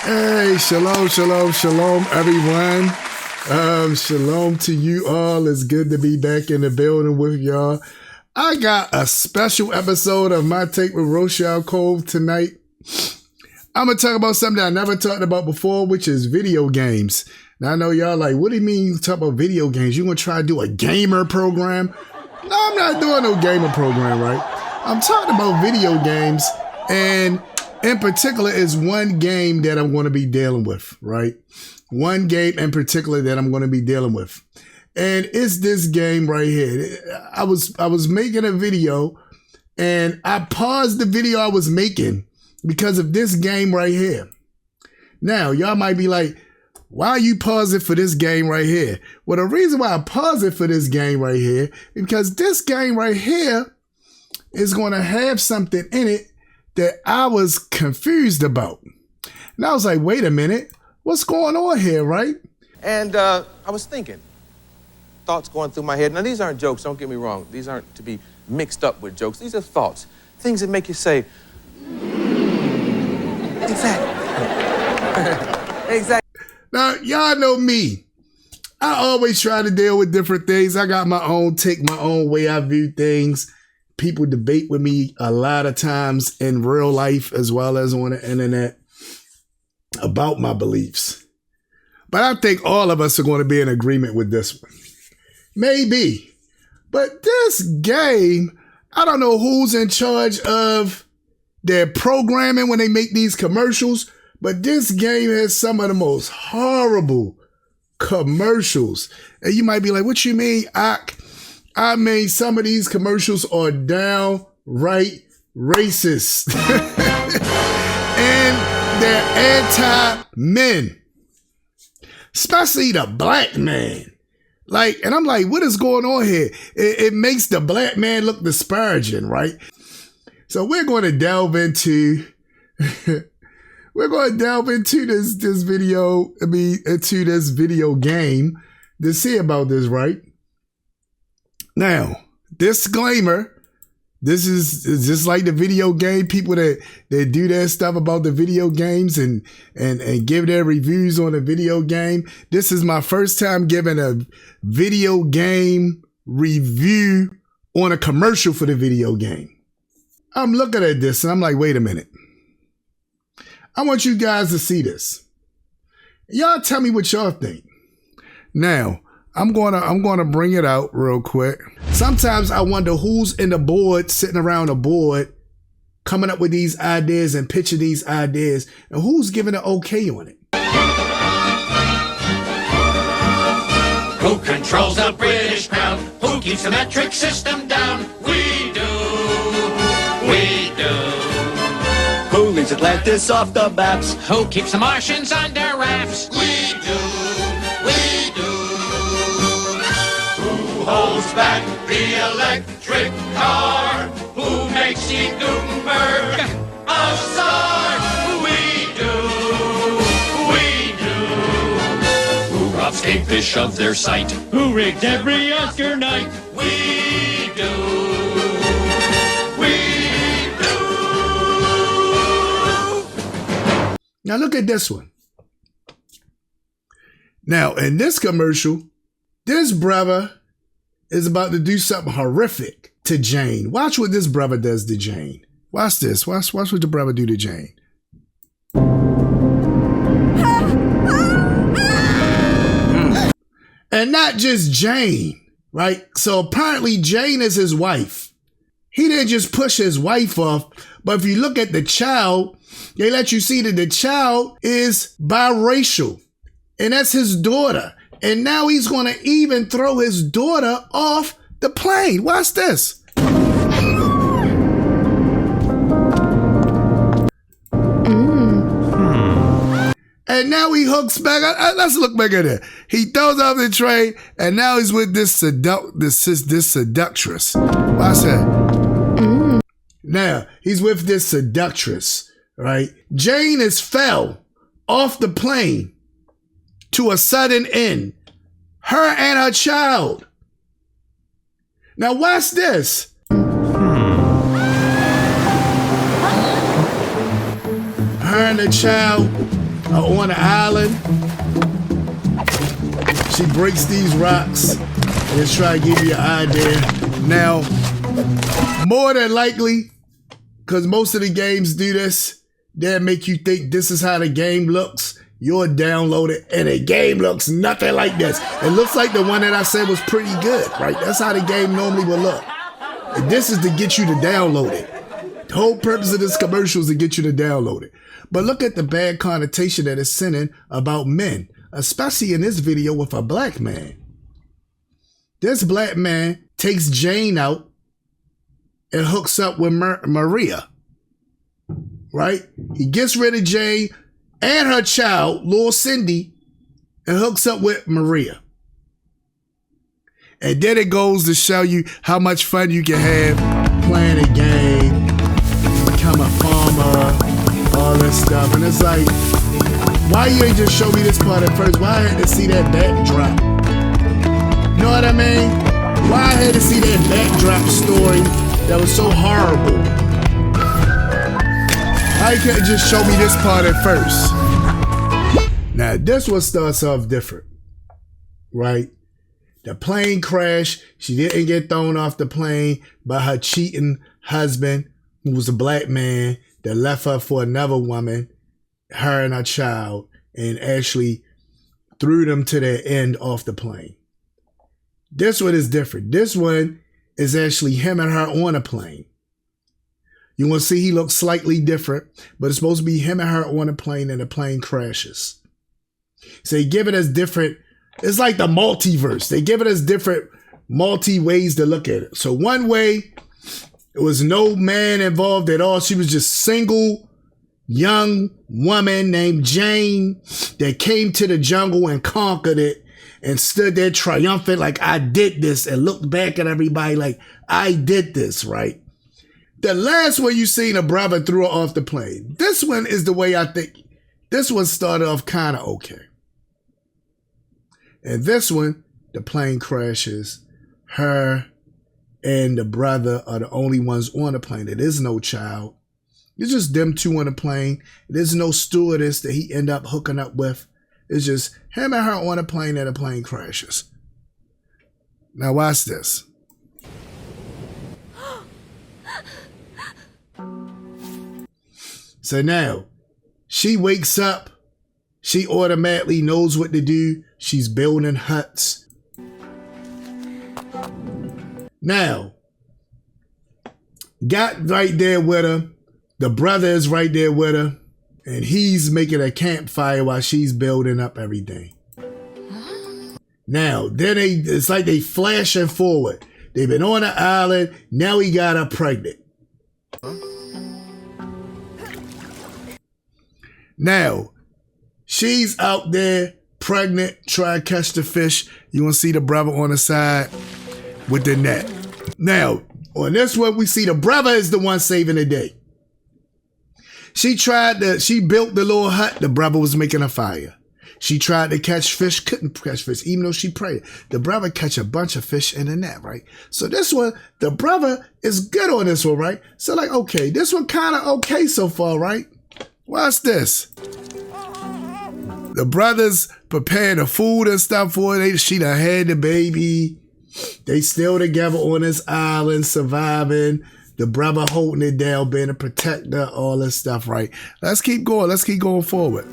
Hey, shalom, shalom, shalom, everyone. Shalom to you all. It's good to be back in the building with y'all. I got a special episode of My Take with Rosh Ya'acob tonight. I'm going to talk about something that I never talked about before, which is video games. Now, I know y'all like, what do you mean you talk about video games? You going to try to do a gamer program? No, I'm not doing no gamer program, right? I'm talking about video games, and in particular is one game that I'm going to be dealing with, right? One game in particular that I'm going to be dealing with. And it's this game right here. I was making a video, and I paused the video I was making because of this game right here. Now, y'all might be like, why are you pausing for this game right here? Well, the reason why I pause it for this game right here is because this game right here is going to have something in it that I was confused about. And I was like, wait a minute, what's going on here, right? And I was thinking, thoughts going through my head. Now, these aren't jokes, don't get me wrong. These aren't to be mixed up with jokes. These are thoughts, things that make you say, exactly. Exactly. Now, y'all know me. I always try to deal with different things. I got my own take, my own way I view things. People debate with me a lot of times in real life as well as on the internet about my beliefs. But I think all of us are going to be in agreement with this one. Maybe. But this game, I don't know who's in charge of their programming when they make these commercials, but this game has some of the most horrible commercials. And you might be like, what you mean, I mean, some of these commercials are downright racist. And they're anti-men. Especially the black man. Like, and I'm like, what is going on here? It makes the black man look disparaging, right? So we're going to delve into this video, into this video game to see about this, right? Now, disclaimer, this is just like the video game people that do their stuff about the video games and give their reviews on the video game. This is my first time giving a video game review on a commercial for the video game. I'm looking at this and I'm like, wait a minute. I want you guys to see this. Y'all tell me what y'all think. Now, I'm gonna bring it out real quick. Sometimes I wonder who's in the board, sitting around the board, coming up with these ideas and pitching these ideas, and who's giving an okay on it. Who controls the British crown? Who keeps the metric system down? We do. We do. Who leaves Atlantis off the maps? Who keeps the Martians under wraps? We do. We do. Who holds back the electric car? Who makes Steve Gutenberg a star? We do. We do. Who robs Kingfish of their sight? Who rigged every Oscar night? We do. Now look at this one. Now in this commercial, this brother is about to do something horrific to Jane. Watch what this brother does to Jane. Watch this. Watch what the brother do to Jane. And not just Jane, right? So apparently Jane is his wife. He didn't just push his wife off, but if you look at the child, they let you see that the child is biracial, and that's his daughter. And now he's going to even throw his daughter off the plane. Watch this. And now he hooks back. Let's look back at it. He throws off the train, and now he's with this seductress. Watch that. Now, he's with this seductress, right? Jane is fell off the plane to a sudden end. Her and her child. Now, watch this. Her and the child on the island. She breaks these rocks and let's try to give you an idea. Now, more than likely, because most of the games do this, they'll make you think this is how the game looks. You'll download it and the game looks nothing like this. It looks like the one that I said was pretty good, right? That's how the game normally will look. And this is to get you to download it. The whole purpose of this commercial is to get you to download it. But look at the bad connotation that it's sending about men, especially in this video with a black man. This black man takes Jane out and hooks up with Maria, right? He gets rid of Jane and her child, little Cindy, and hooks up with Maria. And then it goes to show you how much fun you can have playing a game, become a farmer, all this stuff. And it's like, why you ain't just show me this part at first? Why I had to see that backdrop? You know what I mean? Why I had to see that backdrop story that was so horrible? Why you can't just show me this part at first? Now, this one starts off different, right? The plane crash. She didn't get thrown off the plane by her cheating husband, who was a black man that left her for another woman, her and her child, and actually threw them to their end off the plane. This one is different. This one is actually him and her on a plane. You're going to see he looks slightly different, but it's supposed to be him and her on a plane and the plane crashes. So they give it as different. It's like the multiverse. They give it as different ways to look at it. So one way, it was no man involved at all. She was just single, young woman named Jane that came to the jungle and conquered it and stood there triumphant like, I did this, and looked back at everybody like, I did this, right? The last one you seen, a brother threw her off the plane. This one is the way I think. This one started off kind of okay. And this one, the plane crashes. Her and the brother are the only ones on the plane. There is no child. It's just them two on the plane. There's no stewardess that he end up hooking up with. It's just him and her on a plane and the plane crashes. Now watch this. So now, she wakes up. She automatically knows what to do. She's building huts. Now, got right there with her. The brother is right there with her. And he's making a campfire while she's building up everything. Now, then it's like they flashing forward. They've been on the island. Now he got her pregnant. Now, she's out there pregnant, trying to catch the fish. You want to see the brother on the side with the net. Now, on this one, we see the brother is the one saving the day. She built the little hut. The brother was making a fire. She tried to catch fish, couldn't catch fish, even though she prayed. The brother catch a bunch of fish in the net, right? So this one, the brother is good on this one, right? So like, okay, this one kind of okay so far, right? Watch this. The brothers preparing the food and stuff for her. She done had the baby. They still together on this island, surviving. The brother holding it down, being a protector, all this stuff, right? Let's keep going. Let's keep going forward.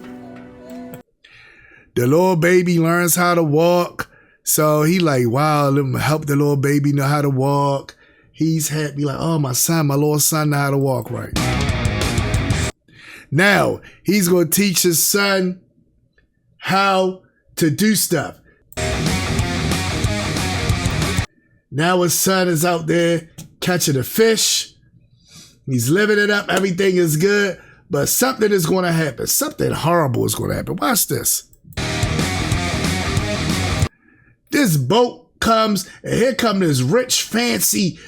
The little baby learns how to walk. So he like, wow, let me help the little baby know how to walk. He's happy, like, oh, my little son know how to walk, right? Now, he's going to teach his son how to do stuff. Now his son is out there catching a fish. He's living it up. Everything is good. But something is going to happen. Something horrible is going to happen. Watch this. This boat comes, and here comes this rich, fancy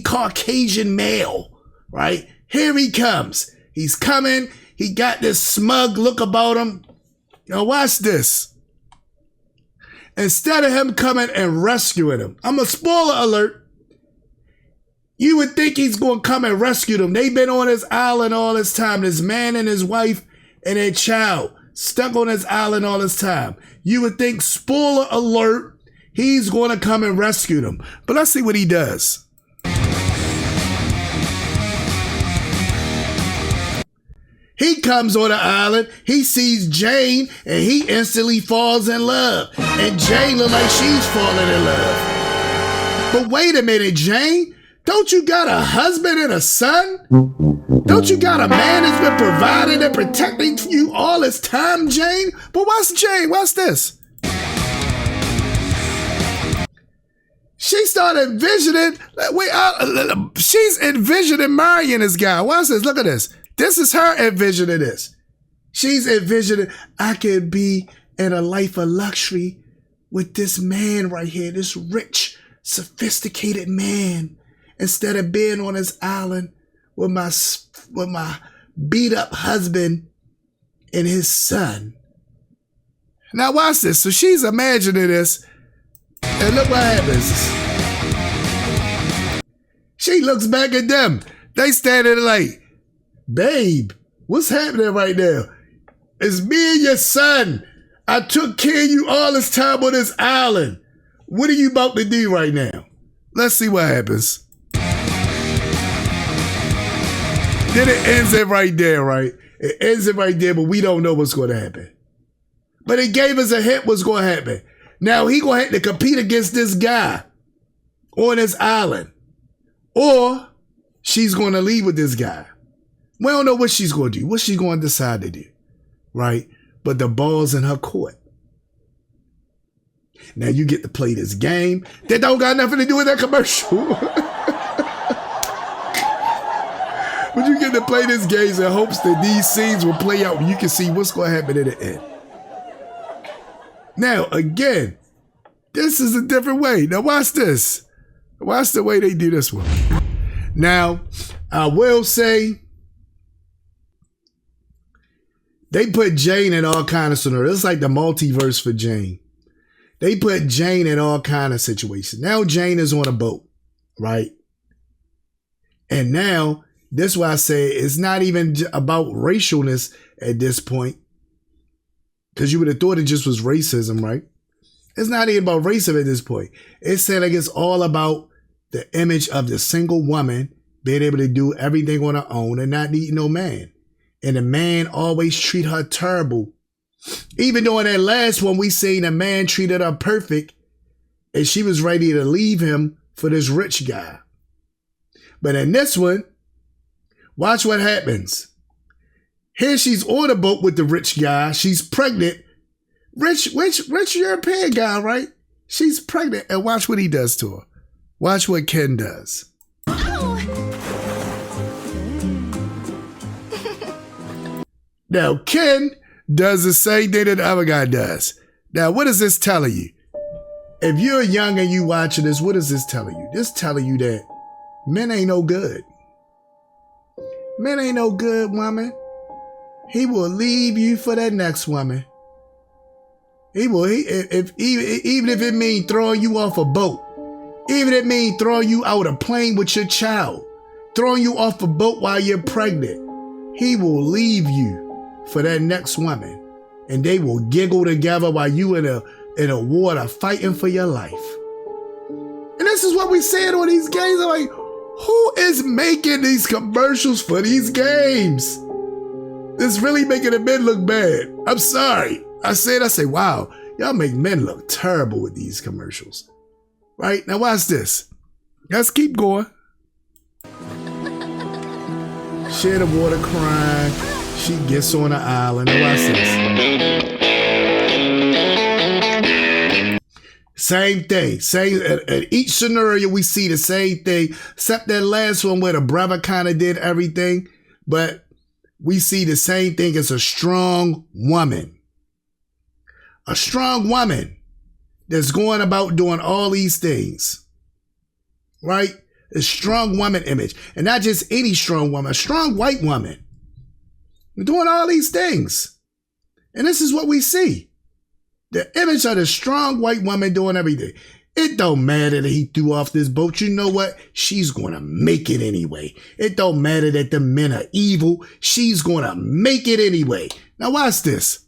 Caucasian male, right? Here he comes. He's coming. He got this smug look about him. Now watch this. Instead of him coming and rescuing him, I'm a spoiler alert. You would think he's going to come and rescue them. They've been on this island all this time, this man and his wife and their child stuck on this island all this time. You would think, spoiler alert, he's going to come and rescue them. But let's see what he does. He comes on the island, he sees Jane, and he instantly falls in love. And Jane looks like she's falling in love. But wait a minute, Jane. Don't you got a husband and a son? Don't you got a man that's been providing and protecting you all this time, Jane? But what's Jane? What's this? She started envisioning, she's envisioning marrying this guy. What's this? Look at this. This is her envisioning this. She's envisioning, I could be in a life of luxury with this man right here, this rich, sophisticated man, instead of being on this island with my beat up husband and his son. Now watch this. So she's imagining this, and look what happens. She looks back at them. They standing like, babe, what's happening right now? It's me and your son. I took care of you all this time on this island. What are you about to do right now? Let's see what happens. Then it ends it right there, right? It ends it right there, but we don't know what's going to happen. But it gave us a hint what's going to happen. Now he going to have to compete against this guy on this island. Or she's going to leave with this guy. We don't know what she's going to do, what she's going to decide to do, right? But the ball's in her court. Now you get to play this game that don't got nothing to do with that commercial. But you get to play this game in hopes that these scenes will play out and you can see what's going to happen in the end. Now, again, this is a different way. Now watch this. Watch the way they do this one. Now, I will say, they put Jane in all kind of scenarios. It's like the multiverse for Jane. They put Jane in all kind of situations. Now Jane is on a boat, right? And now, this is why I say it's not even about racialness at this point. Because you would have thought it just was racism, right? It's not even about racism at this point. It's saying like it's all about the image of the single woman being able to do everything on her own and not needing no man. And the man always treat her terrible. Even though in that last one, we seen a man treated her perfect and she was ready to leave him for this rich guy. But in this one, watch what happens. Here she's on a boat with the rich guy. She's pregnant. Rich European guy, right? She's pregnant. And watch what he does to her. Watch what Ken does. Now, Ken does the same thing that the other guy does. Now, what is this telling you? If you're young and you watching this, what is this telling you? This telling you that men ain't no good. Men ain't no good, woman. He will leave you for that next woman. Even if it means throwing you off a boat, even if it means throwing you out a plane with your child, throwing you off a boat while you're pregnant, he will leave you for that next woman, and they will giggle together while you in a water fighting for your life. And this is what we said on these games. I'm like, who is making these commercials for these games? This really making the men look bad. I'm sorry. I say, wow, y'all make men look terrible with these commercials. Right? Now watch this. Let's keep going. Share the water crying. She gets on the island. Now watch this. Same thing. At each scenario, we see the same thing, except that last one where the brother kind of did everything. But we see the same thing as a strong woman. A strong woman that's going about doing all these things. Right? A strong woman image. And not just any strong woman, a strong white woman. Doing all these things. And this is what we see. The image of the strong white woman doing everything. It don't matter that he threw off this boat. You know what? She's going to make it anyway. It don't matter that the men are evil. She's going to make it anyway. Now watch this.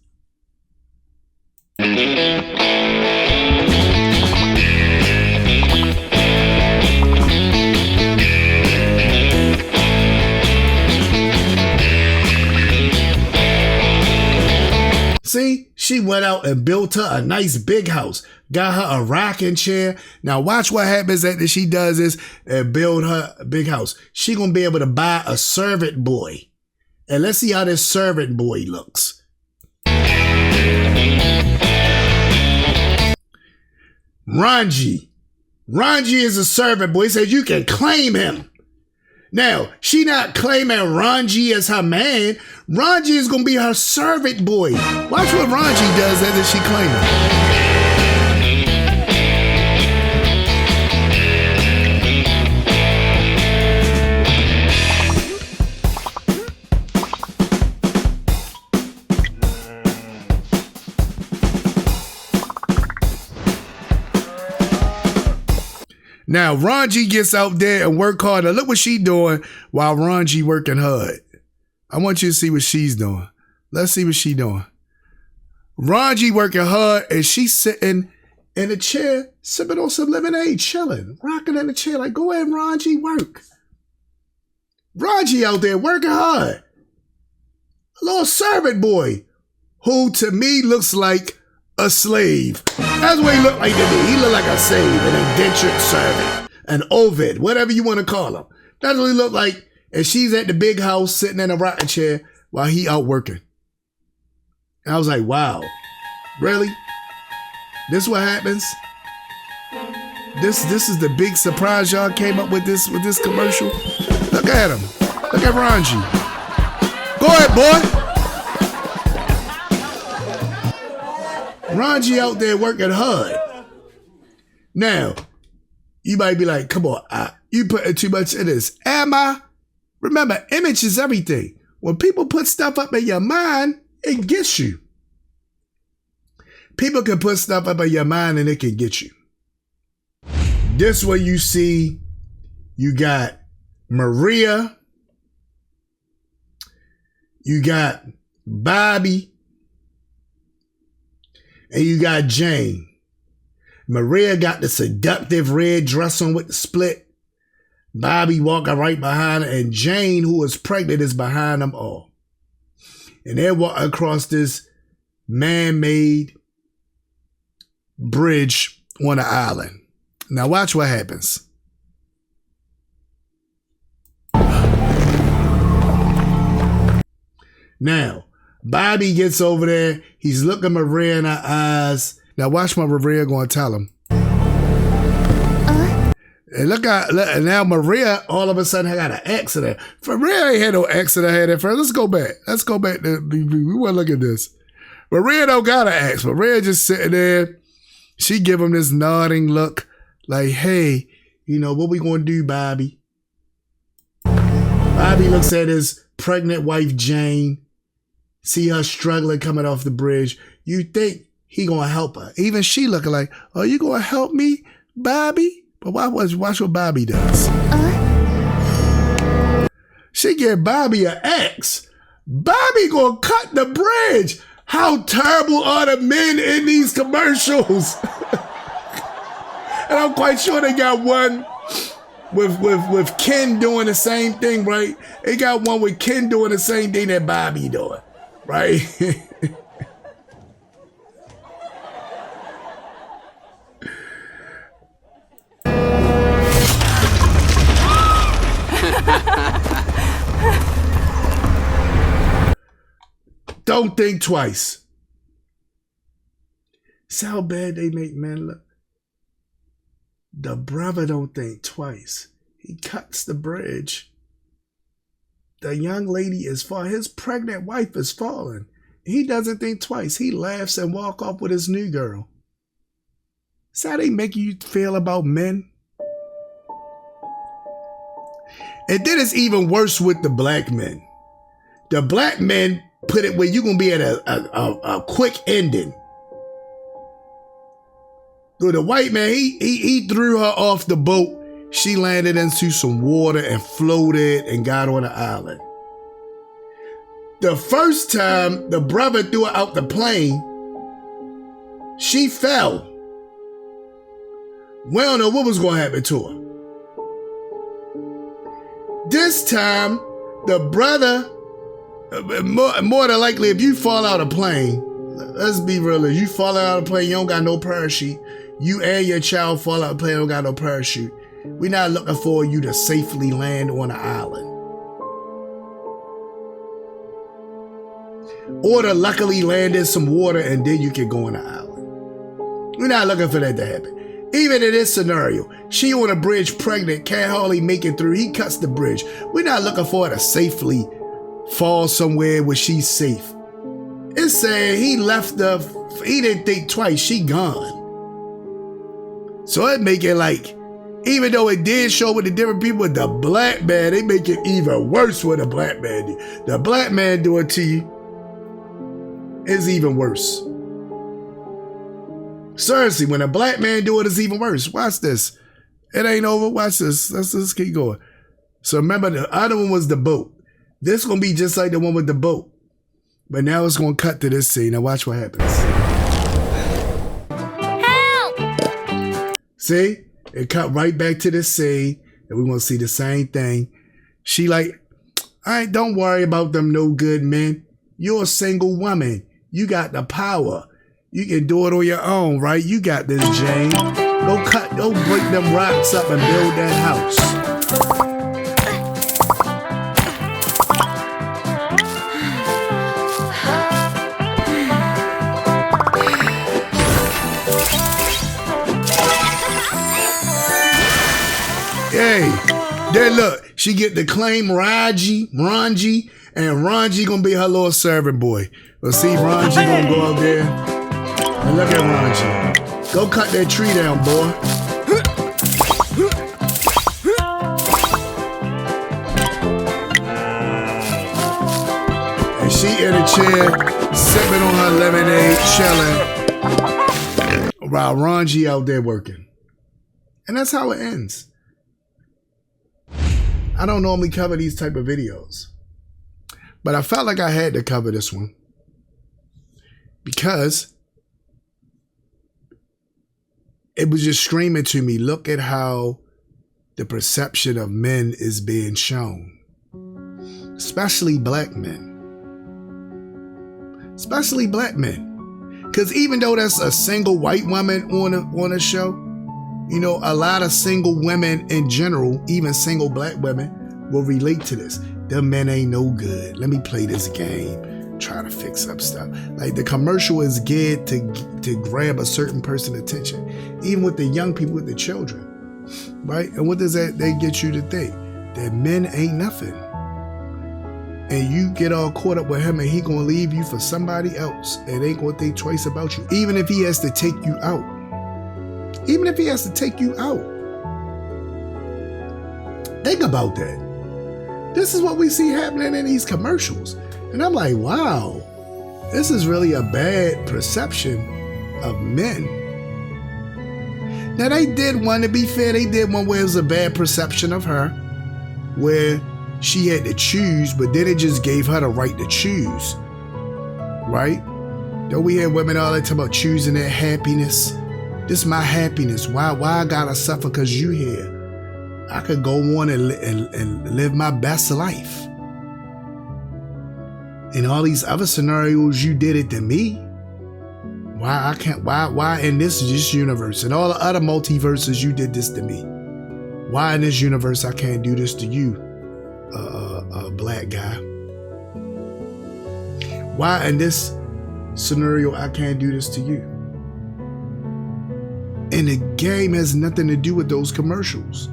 See, she went out and built her a nice big house, got her a rocking chair. Now watch what happens after she does this and build her a big house. She gonna be able to buy a servant boy. And let's see how this servant boy looks. Ranji. Ranji is a servant boy. He says you can claim him. Now, she not claiming Ranji as her man. Ranji is going to be her servant boy. Watch what Ranji does after she claims Now, Ranji gets out there and work hard. Now, look what she doing while Ranji working hard. I want you to see what she's doing. Let's see what she doing. Ranji working hard, and she's sitting in a chair, sipping on some lemonade, chilling, rocking in the chair. Like, go ahead, Ranji, work. Ranji out there working hard. A little servant boy, who to me looks like a slave. That's what he looked like to me. He looked like a slave, an indentured servant, an Ovid, whatever you want to call him. That's what he looked like. And she's at the big house sitting in a rocking chair while he out working. And I was like, wow, really? This what happens? This is the big surprise y'all came up with this commercial. Look at him. Look at Ranji. Go ahead, boy. Ranji out there working hard. Now, you might be like, come on, you putting too much in this. Am I? Remember, image is everything. When people put stuff up in your mind, it gets you. People can put stuff up in your mind and it can get you. This way you see, you got Maria, you got Bobby, and you got Jane. Maria got the seductive red dress on with the split. Bobby walking right behind her, and Jane, who is pregnant, is behind them all. And they're walking across this man-made bridge on an island. Now watch what happens. Now, Bobby gets over there. He's looking Maria in her eyes. Now watch what Maria going to tell him. And look now Maria all of a sudden got an accident. Maria ain't had no accident had at first. Let's go back. We want to look at this. Maria don't got an accident. Maria just sitting there. She give him this nodding look like, hey, you know, what we going to do, Bobby? Bobby looks at his pregnant wife, Jane. See her struggling coming off the bridge. You think he going to help her. Even she looking like, are you going to help me, Bobby? But watch what Bobby does. She give Bobby an axe. Bobby gonna cut the bridge. How terrible are the men in these commercials? And I'm quite sure they got one with Ken doing the same thing, right? They got one with Ken doing the same thing that Bobby doing, right? Don't think twice. See how bad they make men look? The brother don't think twice. He cuts the bridge. The young lady is falling. His pregnant wife is falling. He doesn't think twice. He laughs and walks off with his new girl. See how they make you feel about men? And then it's even worse with the black men. The black men put it where you're going to be at a quick ending. The white man, he threw her off the boat. She landed into some water and floated and got on an island. The first time the brother threw her out the plane, she fell. We don't know what was going to happen to her. This time, the brother, more than likely, if you fall out of a plane, let's be real, if you fall out of a plane, you don't got no parachute. You and your child fall out of a plane, don't got no parachute. We're not looking for you to safely land on an island. Or to luckily land in some water and then you can go on the island. We're not looking for that to happen. Even in this scenario, she on a bridge pregnant, can't hardly make it through. He cuts the bridge. We're not looking for her to safely fall somewhere where she's safe. It's saying he left her, he didn't think twice, she gone. So it make it like, even though it did show with the different people, the black man, they make it even worse what the black man do. The black man do it to you is even worse. Seriously, when a black man do it, it's even worse. Watch this. It ain't over. Watch this. Let's just keep going. So remember, the other one was the boat. This gonna be just like the one with the boat. But now it's gonna cut to this scene. Now watch what happens. Help! See? It cut right back to this scene. And we're gonna see the same thing. She like, all right, don't worry about them no good men. You're a single woman. You got the power. You can do it on your own, right? You got this, Jane. Go break them rocks up and build that house. Hey, then look, she get to claim Ranji, and Ranji gonna be her little servant boy. Well, see, Ranji gonna go out there. And look at Ranji. Go cut that tree down, boy. And she in a chair, sipping on her lemonade, chilling, while Ranji out there working. And that's how it ends. I don't normally cover these type of videos, but I felt like I had to cover this one because it was just screaming to me, look at how the perception of men is being shown, especially black men. Especially black men. Because even though that's a single white woman on a show, you know, a lot of single women in general, even single black women, will relate to this. Them men ain't no good. Let me play this game. Try to fix up stuff. Like the commercial is geared to grab a certain person's attention. Even with the young people, with the children. Right? And what does that they get you to think? That men ain't nothing. And you get all caught up with him and he gonna leave you for somebody else and ain't gonna think twice about you. Even if he has to take you out. Even if he has to take you out. Think about that. This is what we see happening in these commercials. And I'm like, wow, this is really a bad perception of men. Now they did one, to be fair, they did one where it was a bad perception of her, where she had to choose, but then it just gave her the right to choose. Right? Don't we hear women all the time about choosing their happiness? This is my happiness. Why I gotta suffer because you here? I could go on and live my best life. In all these other scenarios, you did it to me. Why I can't? Why in this universe and all the other multiverses you did this to me? Why in this universe I can't do this to you, black guy? Why in this scenario I can't do this to you? And the game has nothing to do with those commercials.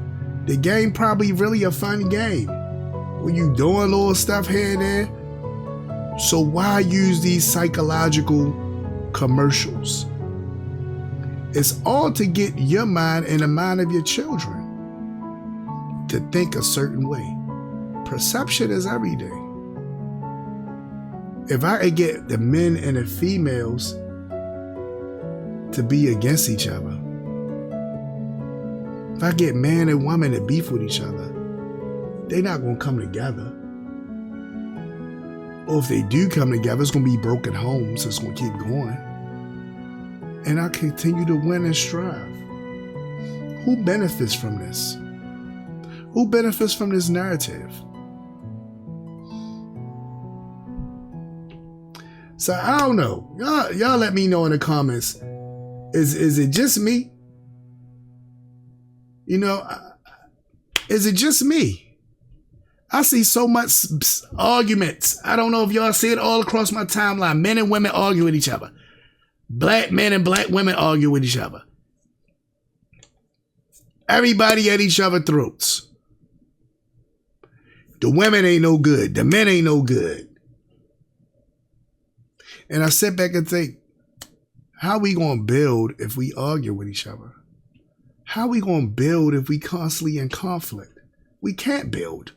The game probably really a fun game when you doing little stuff here and there. So why use these psychological commercials? It's all to get your mind and the mind of your children to think a certain way. Perception is everything. If I could get the men and the females to be against each other, If I get man and woman to beef with each other, they're not going to come together. Or if they do come together, it's going to be broken homes. So it's going to keep going. And I continue to win and strive. Who benefits from this? Who benefits from this narrative? So I don't know. Y'all let me know in the comments. Is it just me? You know, is it just me? I see so much arguments. I don't know if y'all see it all across my timeline. Men and women argue with each other. Black men and black women argue with each other. Everybody at each other's throats. The women ain't no good. The men ain't no good. And I sit back and think, how we going to build if we argue with each other? How we going to build if we constantly in conflict? We can't build.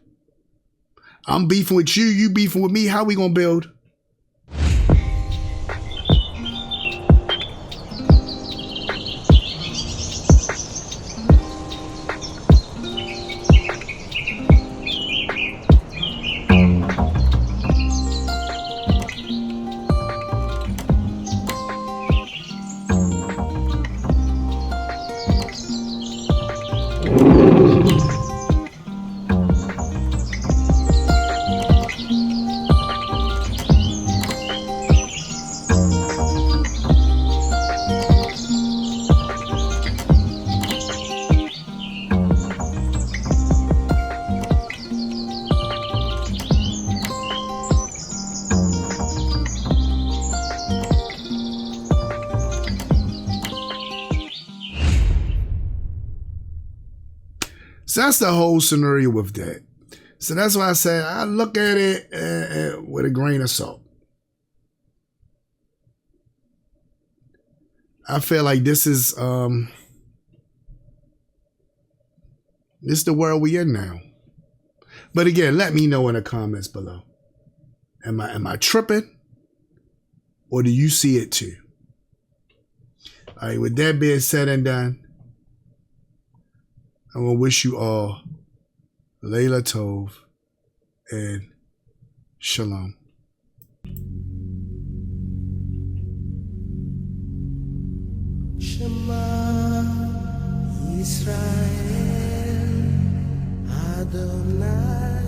I'm beefing with you, you beefing with me. How we going to build? So that's the whole scenario with that. So that's why I said I look at it with a grain of salt. I feel like this is the world we in now. But again, let me know in the comments below. Am I tripping? Or do you see it too? All right, with that being said and done, I'm going to wish you all Layla Tov and Shalom. Shema Yisrael Adonai